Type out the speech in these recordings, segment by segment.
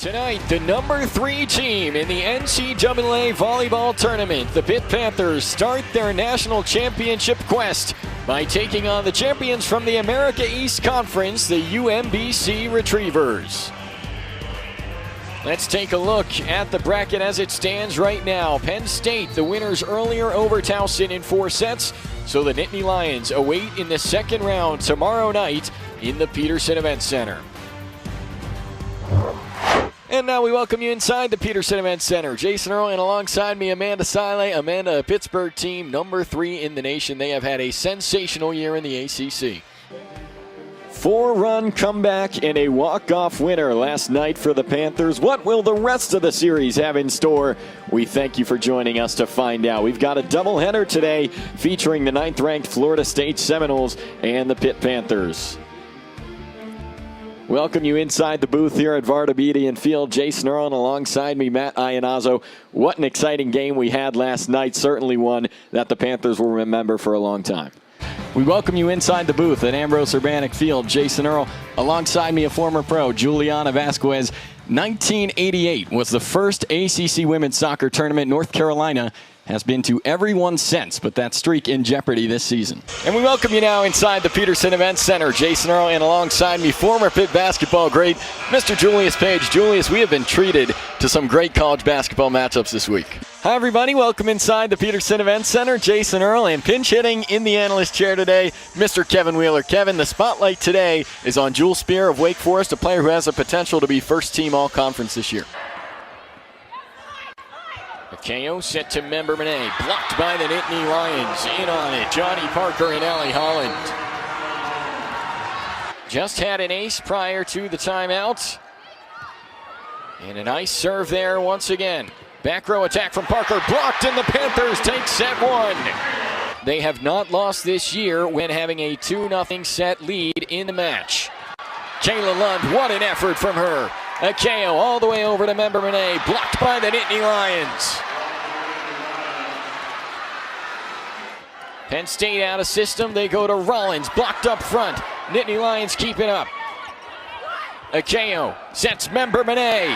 Tonight, the number 3 team in the NCAA volleyball tournament, the Pitt Panthers, start their national championship quest by taking on the champions from the America East Conference, the UMBC Retrievers. Let's take a look at the bracket as it stands right now. Penn State, the winners earlier over Towson in 4 sets, so the Nittany Lions await in the second round tomorrow night in the Peterson Event Center. And now we welcome you inside the Peterson Event Center. Jason Earle and alongside me, Amanda Siley. Amanda, a Pittsburgh team, number 3 in the nation. They have had a sensational year in the ACC. 4-run comeback and a walk-off winner last night for the Panthers. What will the rest of the series have in store? We thank you for joining us to find out. We've got a doubleheader today featuring the 9th-ranked Florida State Seminoles and the Pitt Panthers. Welcome you inside the booth here at Vardabedian Field. Jason Earle and alongside me, Matt Iannazzo. What an exciting game we had last night. Certainly one that the Panthers will remember for a long time. We welcome you inside the booth at Ambrose Urbanic Field. Jason Earle, alongside me, a former pro, Juliana Vasquez. 1988 was the first ACC women's soccer tournament. North Carolina has been to every one since, but that streak in jeopardy this season. And we welcome you now inside the Peterson Event Center. Jason Earle and alongside me, former Pitt basketball great, Mr. Julius Page. Julius, we have been treated to some great college basketball matchups this week. Hi, everybody. Welcome inside the Peterson Event Center. Jason Earle, and pinch hitting in the analyst chair today, Mr. Kevin Wheeler. Kevin, the spotlight today is on Jewel Spear of Wake Forest, a player who has the potential to be first-team all-conference this year. KO set to Member Monet, blocked by the Nittany Lions. In on it, Johnny Parker and Allie Holland. Just had an ace prior to the timeout. And a nice serve there once again. Back row attack from Parker, blocked, and the Panthers take set 1. They have not lost this year when having a 2-0 set lead in the match. Kayla Lund, what an effort from her. A KO all the way over to Member Monet, blocked by the Nittany Lions. Penn State out of system, they go to Rollins, blocked up front. Nittany Lions keep it up. A KO sets Member Monet,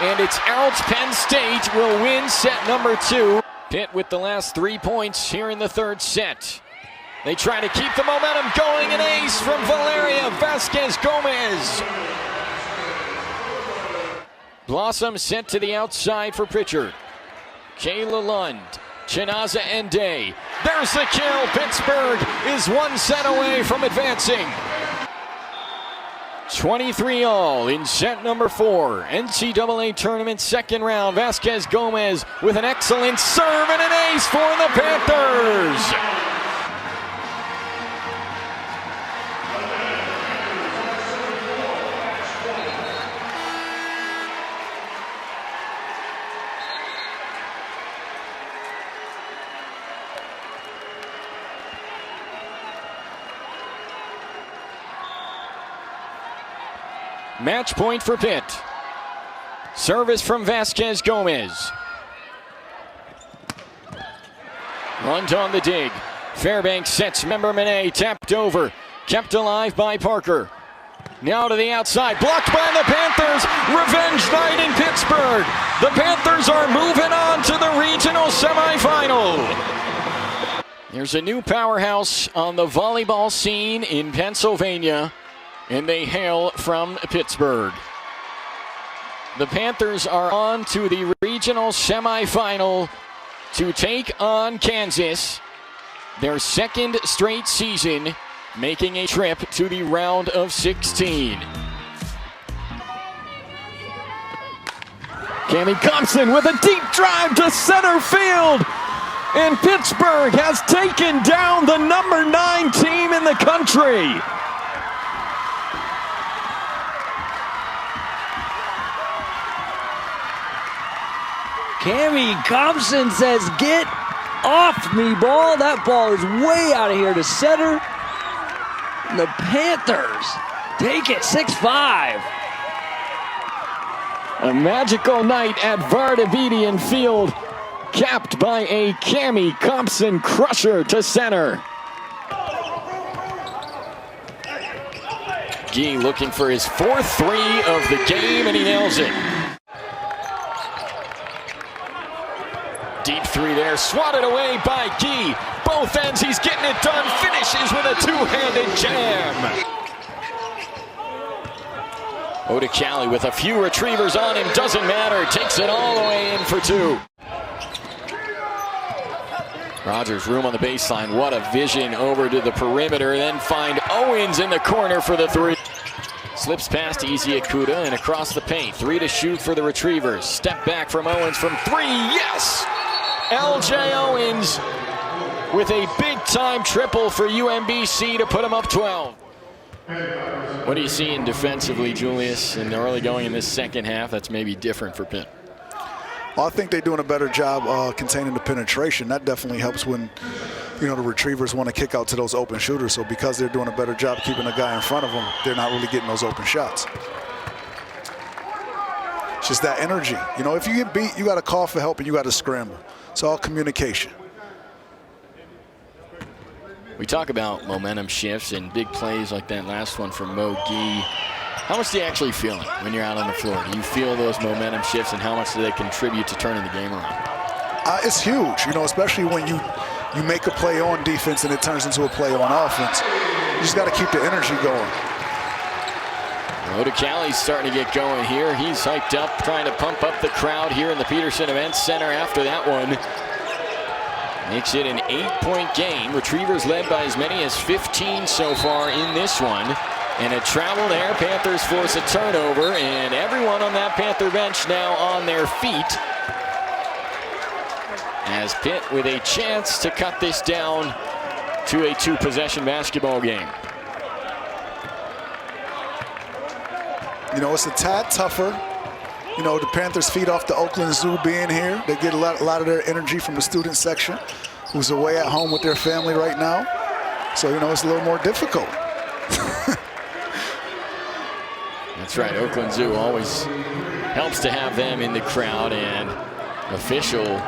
and it's out. Penn State will win set number 2. Pitt with the last 3 points here in the third set. They try to keep the momentum going. An ace from Valeria Vasquez Gomez. Blossom sent to the outside for Pritchard. Kayla Lund, Chinaza Ende. There's the kill. Pittsburgh is 1 set away from advancing. 23-all in set number 4. NCAA tournament second round. Vasquez Gomez with an excellent serve and an ace for the Panthers. Match point for Pitt. Service from Vasquez Gomez. Lund on the dig. Fairbanks sets Member Monet, tapped over. Kept alive by Parker. Now to the outside, blocked by the Panthers. Revenge night in Pittsburgh. The Panthers are moving on to the regional semifinal. There's a new powerhouse on the volleyball scene in Pennsylvania, and they hail from Pittsburgh. The Panthers are on to the regional semifinal to take on Kansas, their second straight season, making a trip to the round of 16. Cammie Compson with a deep drive to center field, and Pittsburgh has taken down the number 9 team in the country. Cammie Compson says, "Get off me, ball." That ball is way out of here to center. The Panthers take it 6-5. A magical night at Vardabedian Field, capped by a Cammie Compson crusher to center. Gee looking for his 4th 3 of the game, and he nails it. Deep three there, swatted away by Guy. Both ends, he's getting it done. Finishes with a two-handed jam. O'Callaghan with a few retrievers on him, doesn't matter, takes it all the way in for two. Rogers, room on the baseline, what a vision over to the perimeter, then find Owens in the corner for the three. Slips past Easy Akuda and across the paint. 3 to shoot for the Retrievers. Step back from Owens from 3, yes! LJ Owens with a big-time triple for UMBC to put him up 12. What are you seeing defensively, Julius, and early going in this second half that's maybe different for Pitt? Well, I think they're doing a better job containing the penetration. That definitely helps when, you know, the Retrievers want to kick out to those open shooters. So because they're doing a better job keeping the guy in front of them, they're not really getting those open shots. It's just that energy. You know, if you get beat, you got to call for help and you got to scramble. It's all communication. We talk about momentum shifts and big plays like that last one from Mo Guy. How much do you actually feel it when you're out on the floor? Do you feel those momentum shifts, and how much do they contribute to turning the game around? It's huge, you know, especially when you make a play on defense and it turns into a play on offense. You just got to keep the energy going. O'Callaghan's starting to get going here. He's hyped up, trying to pump up the crowd here in the Peterson Events Center after that one. Makes it an 8-point game. Retrievers led by as many as 15 so far in this one. And a travel there. Panthers force a turnover, and everyone on that Panther bench now on their feet. As Pitt with a chance to cut this down to a 2-possession basketball game. You know, it's a tad tougher. You know, the Panthers feed off the Oakland Zoo being here. They get a lot of their energy from the student section, who's away at home with their family right now. So, you know, it's a little more difficult. That's right, Oakland Zoo always helps to have them in the crowd, and official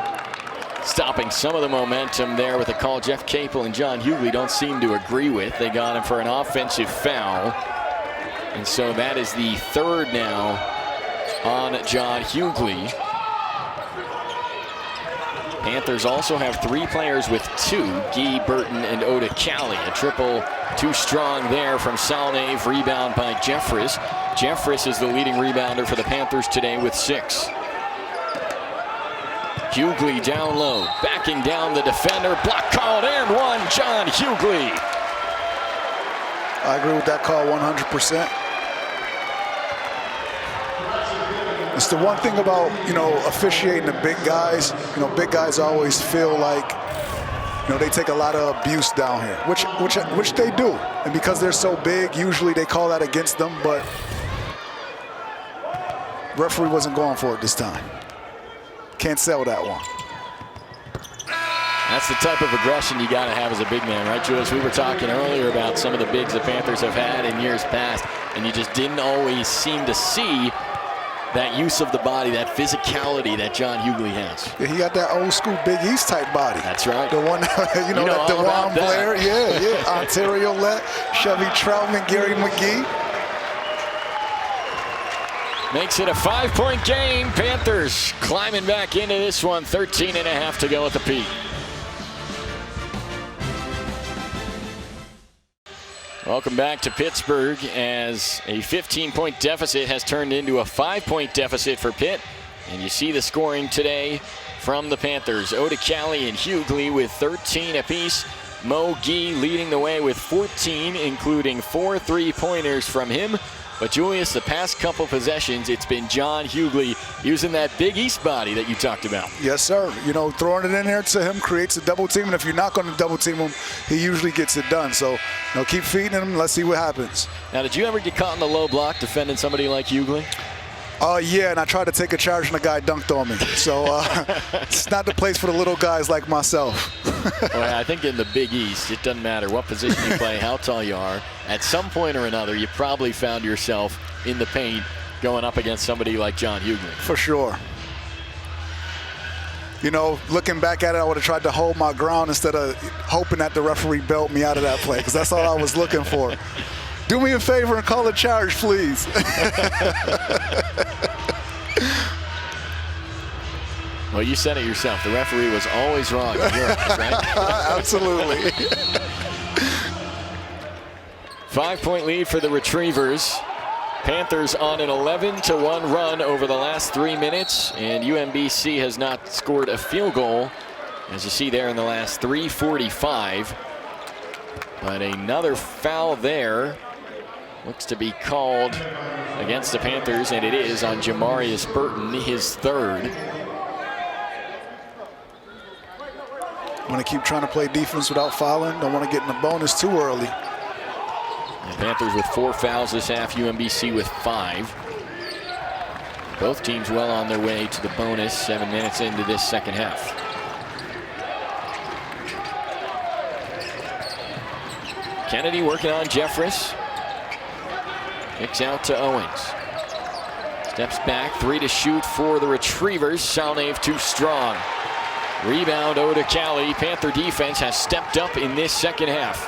stopping some of the momentum there with a call Jeff Capel and John Hughley don't seem to agree with. They got him for an offensive foul. And so that is the third now on John Hughley. Panthers also have 3 players with 2, Guy, Burton, and O'Callaghan. A triple too strong there from Salnave, rebound by Jeffress. Jeffress is the leading rebounder for the Panthers today with 6. Hughley down low, backing down the defender, block called and one, John Hughley. I agree with that call 100%. It's the one thing about, you know, officiating the big guys. You know, big guys always feel like, you know, they take a lot of abuse down here, which they do. And because they're so big, usually they call that against them, but referee wasn't going for it this time. Can't sell that one. That's the type of aggression you got to have as a big man, right, Julius? We were talking earlier about some of the bigs the Panthers have had in years past, and you just didn't always seem to see that use of the body, that physicality that John Hughley has. Yeah, he got that old school Big East type body. That's right. The one, you know that DeJuan Blair, yeah. Ontario Lett, Chevy Troutman, Gary McGee. Makes it a 5-point game. Panthers climbing back into this one. 13.5 to go at the peak. Welcome back to Pittsburgh, as a 15-point deficit has turned into a 5-point deficit for Pitt. And you see the scoring today from the Panthers. O'Callaghan and Hughley with 13 apiece. Mo Guy leading the way with 14, including 4 3-pointers from him. But Julius, the past couple possessions, it's been John Hughley using that Big East body that you talked about. Yes, sir. You know, throwing it in there to him creates a double team, and if you're not going to double team him, he usually gets it done. So, you know, keep feeding him. Let's see what happens. Now, did you ever get caught in the low block defending somebody like Hughley? Yeah, and I tried to take a charge and the guy dunked on me. So it's not the place for the little guys like myself. Well, I think in the Big East, it doesn't matter what position you play, how tall you are. At some point or another, you probably found yourself in the paint going up against somebody like John Hughley. For sure. You know, looking back at it, I would have tried to hold my ground instead of hoping that the referee bailed me out of that play, because that's all I was looking for. Do me a favor and call a charge, please. Well, you said it yourself. The referee was always wrong. You're right? Absolutely. 5-point lead for the Retrievers. Panthers on an 11-1 run over the last 3 minutes, and UMBC has not scored a field goal, as you see there in the last 3:45. But another foul there looks to be called against the Panthers, and it is on Jamarius Burton, his third. Want to keep trying to play defense without fouling. Don't want to get in the bonus too early. The Panthers with 4 fouls this half, UMBC with 5. Both teams well on their way to the bonus 7 minutes into this second half. Kennedy working on Jeffress. Kicks out to Owens. Steps back, 3 to shoot for the Retrievers. Salnave too strong. Rebound Oda Cali. Panther defense has stepped up in this second half.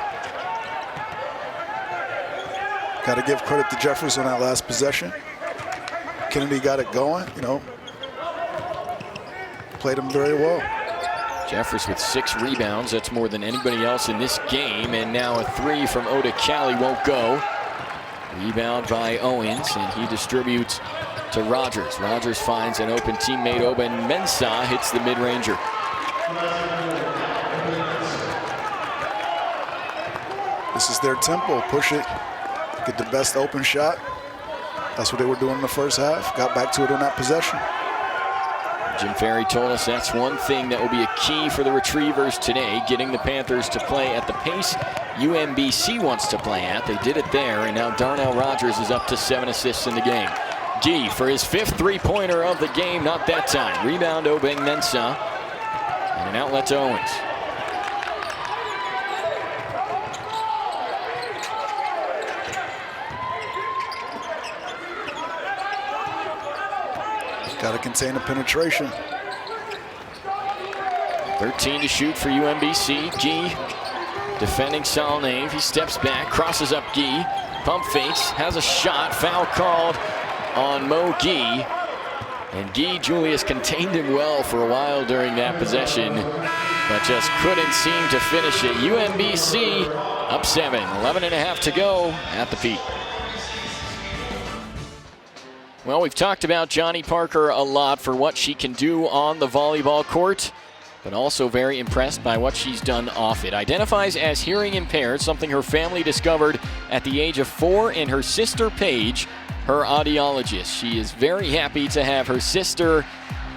Got to give credit to Jeffress on that last possession. Kennedy got it going, Played him very well. Jeffress with 6 rebounds. That's more than anybody else in this game. And now a 3 from Oda Cali won't go. Rebound by Owens, and he distributes to Rogers. Rogers finds an open teammate. Oben Mensah hits the mid-ranger. This is their tempo. Push it. Get the best open shot. That's what they were doing in the first half. Got back to it on that possession. Jim Ferry told us that's one thing that will be a key for the Retrievers today, getting the Panthers to play at the pace UMBC wants to play at. They did it there, and now Darnell Rogers is up to 7 assists in the game. Gee for his 5th three-pointer of the game, not that time. Rebound Obeng Mensah, and an outlet to Owens. Got to contain the penetration. 13 to shoot for UMBC. Gee defending Salnave. He steps back, crosses up Gee. Pump fakes, has a shot. Foul called on Mo Gee. And Gee Julius contained him well for a while during that possession, but just couldn't seem to finish it. UMBC up 7, 11.5 to go at the peak. Well, we've talked about Johnny Parker a lot for what she can do on the volleyball court, but also very impressed by what she's done off it. Identifies as hearing impaired, something her family discovered at the age of 4, and her sister Paige, her audiologist. She is very happy to have her sister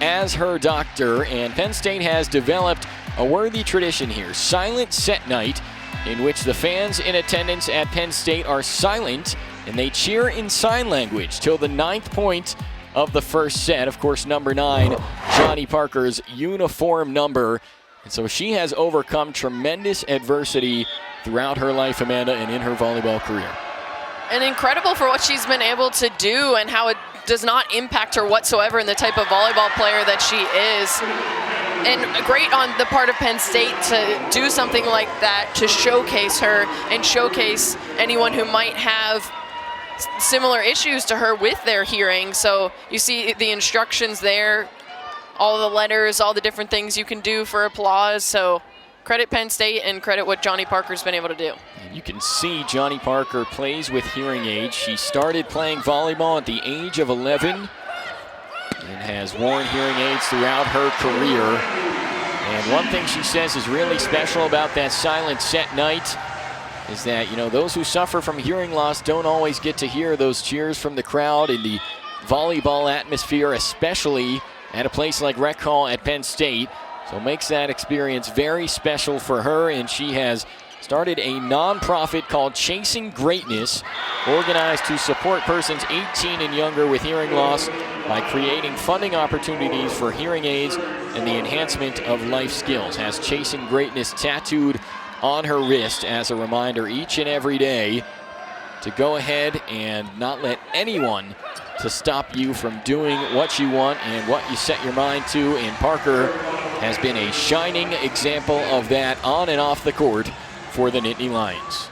as her doctor, and Penn State has developed a worthy tradition here. Silent set night, in which the fans in attendance at Penn State are silent and they cheer in sign language till the 9th point of the first set. Of course, number 9, Johnny Parker's uniform number. And so she has overcome tremendous adversity throughout her life, Amanda, and in her volleyball career. And incredible for what she's been able to do and how it does not impact her whatsoever in the type of volleyball player that she is. And great on the part of Penn State to do something like that, to showcase her and showcase anyone who might have similar issues to her with their hearing. So you see the instructions there, all the letters, all the different things you can do for applause. So credit Penn State and credit what Johnny Parker's been able to do. And you can see Johnny Parker plays with hearing aids. She started playing volleyball at the age of 11 and has worn hearing aids throughout her career. And one thing she says is really special about that silent set night is that, those who suffer from hearing loss don't always get to hear those cheers from the crowd in the volleyball atmosphere, especially at a place like Rec Hall at Penn State. So it makes that experience very special for her, and she has started a nonprofit called Chasing Greatness, organized to support persons 18 and younger with hearing loss by creating funding opportunities for hearing aids and the enhancement of life skills. Has Chasing Greatness tattooed on her wrist as a reminder each and every day to go ahead and not let anyone to stop you from doing what you want and what you set your mind to. And Parker has been a shining example of that on and off the court for the Nittany Lions.